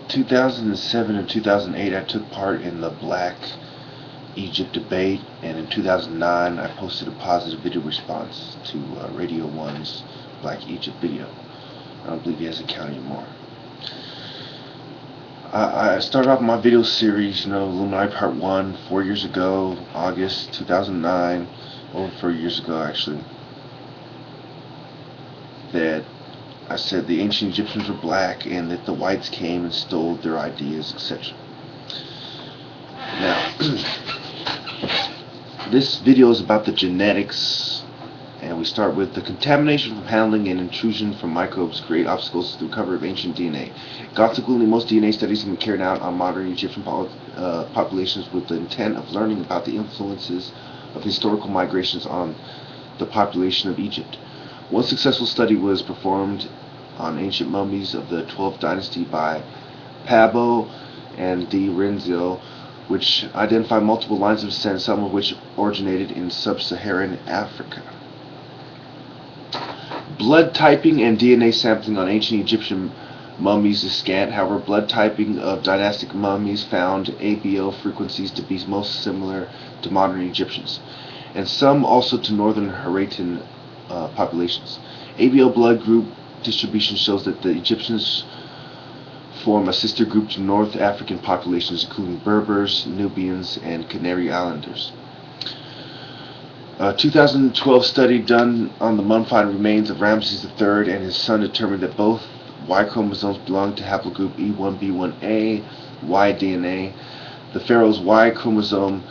2007 and 2008, I took part in the Black Egypt debate, and in 2009, I posted a positive video response to Radio 1's Black Egypt video. I don't believe he has an account anymore. I started off my video series, Illuminati Part 1, 4 years ago, August 2009, over 4 years ago actually, that I said the ancient Egyptians were black and that the whites came and stole their ideas, etc. Now, this video is about the genetics, and we start with the contamination from handling and intrusion from microbes create obstacles to the recovery of ancient DNA. Consequently, most DNA studies have been carried out on modern Egyptian populations with the intent of learning about the influences of historical migrations on the population of Egypt. One successful study was performed on ancient mummies of the 12th dynasty by Pabo and Di Renzo, which identified multiple lines of descent, some of which originated in sub-Saharan Africa. Blood typing and DNA sampling on ancient Egyptian mummies is scant. However, blood typing of dynastic mummies found ABO frequencies to be most similar to modern Egyptians, and some also to northern Hurritan populations. ABO blood group distribution shows that the Egyptians form a sister group to North African populations, including Berbers, Nubians, and Canary Islanders. A 2012 study done on the mummified remains of Ramses III and his son determined that both Y chromosomes belong to haplogroup E1B1A, Y DNA. The pharaoh's Y chromosome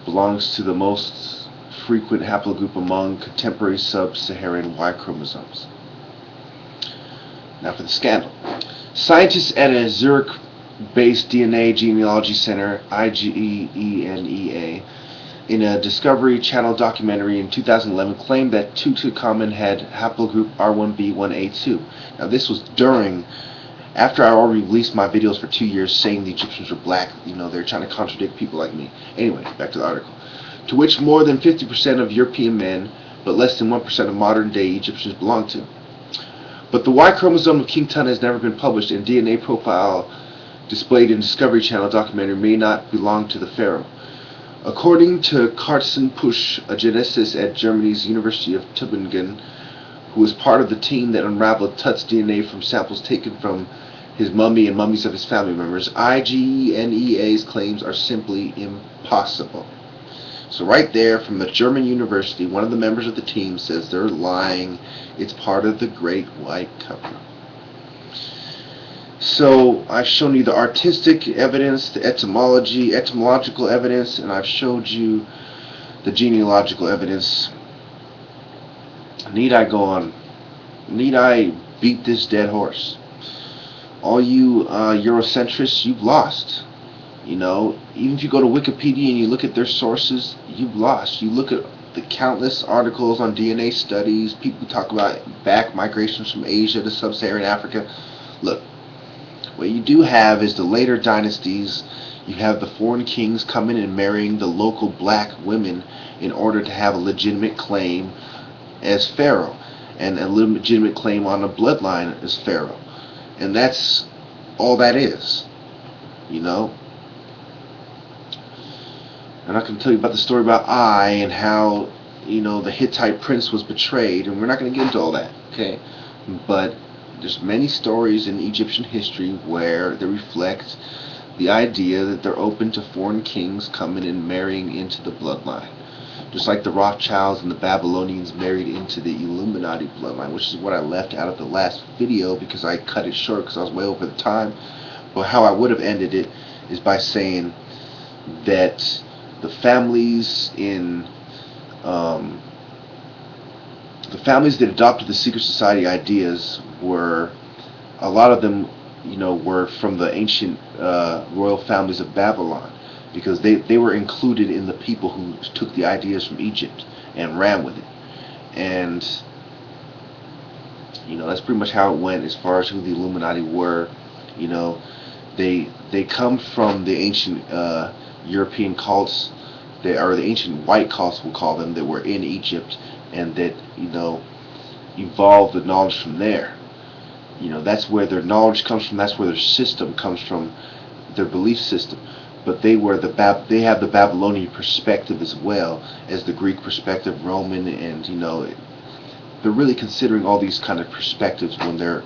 belongs to the most frequent haplogroup among contemporary sub-Saharan Y chromosomes. Now for the scandal. Scientists at a Zurich-based DNA genealogy center, IGENEA, in a Discovery Channel documentary in 2011 claimed that Tutankhamun had haplogroup R1B1A2. Now this was after I already released my videos for 2 years saying the Egyptians were black. They're trying to contradict people like me. Anyway, back to the article. To which more than 50% of European men, but less than 1% of modern-day Egyptians belong to. But the Y chromosome of King Tut has never been published, and DNA profile displayed in Discovery Channel documentary may not belong to the pharaoh. According to Carsten Pusch, a geneticist at Germany's University of Tübingen, who was part of the team that unraveled Tut's DNA from samples taken from his mummy and mummies of his family members, IGENEA's claims are simply impossible. So right there from the German university, one of the members of the team says they're lying. It's part of the Great White Cover. So I've shown you the artistic evidence, the etymological evidence, and I've showed you the genealogical evidence. Need I go on? Need I beat this dead horse? All you Eurocentrists, you've lost. Even if you go to Wikipedia and you look at their sources, you've lost. You look at the countless articles on DNA studies, people talk about back migrations from Asia to sub-Saharan Africa. Look, what you do have is the later dynasties. You have the foreign kings coming and marrying the local black women in order to have a legitimate claim as pharaoh, and a legitimate claim on a bloodline as pharaoh. And that's all that is, I'm not going to tell you about the story about Ai and how, the Hittite prince was betrayed, and we're not going to get into all that, okay? But there's many stories in Egyptian history where they reflect the idea that they're open to foreign kings coming and marrying into the bloodline. Just like the Rothschilds and the Babylonians married into the Illuminati bloodline, which is what I left out of the last video because I cut it short because I was way over the time. But how I would have ended it is by saying that the families that adopted the secret society ideas were, a lot of them, were from the ancient royal families of Babylon, because they were included in the people who took the ideas from Egypt and ran with it. And that's pretty much how it went as far as who the Illuminati were. They come from the ancient European cults, or the ancient white cults, we'll call them, that were in Egypt, and that evolved the knowledge from there. That's where their knowledge comes from. That's where their system comes from, their belief system. But they have the Babylonian perspective as well as the Greek perspective, Roman, and they're really considering all these kind of perspectives when they're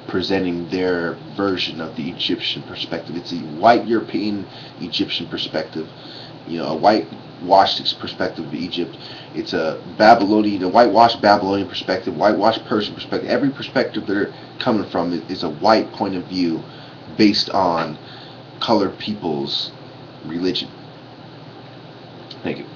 presenting their version of the Egyptian perspective. It's a white European Egyptian perspective, a whitewashed perspective of Egypt. It's a whitewashed Babylonian perspective, whitewashed Persian perspective. Every perspective they're coming from is a white point of view based on colored people's religion. Thank you.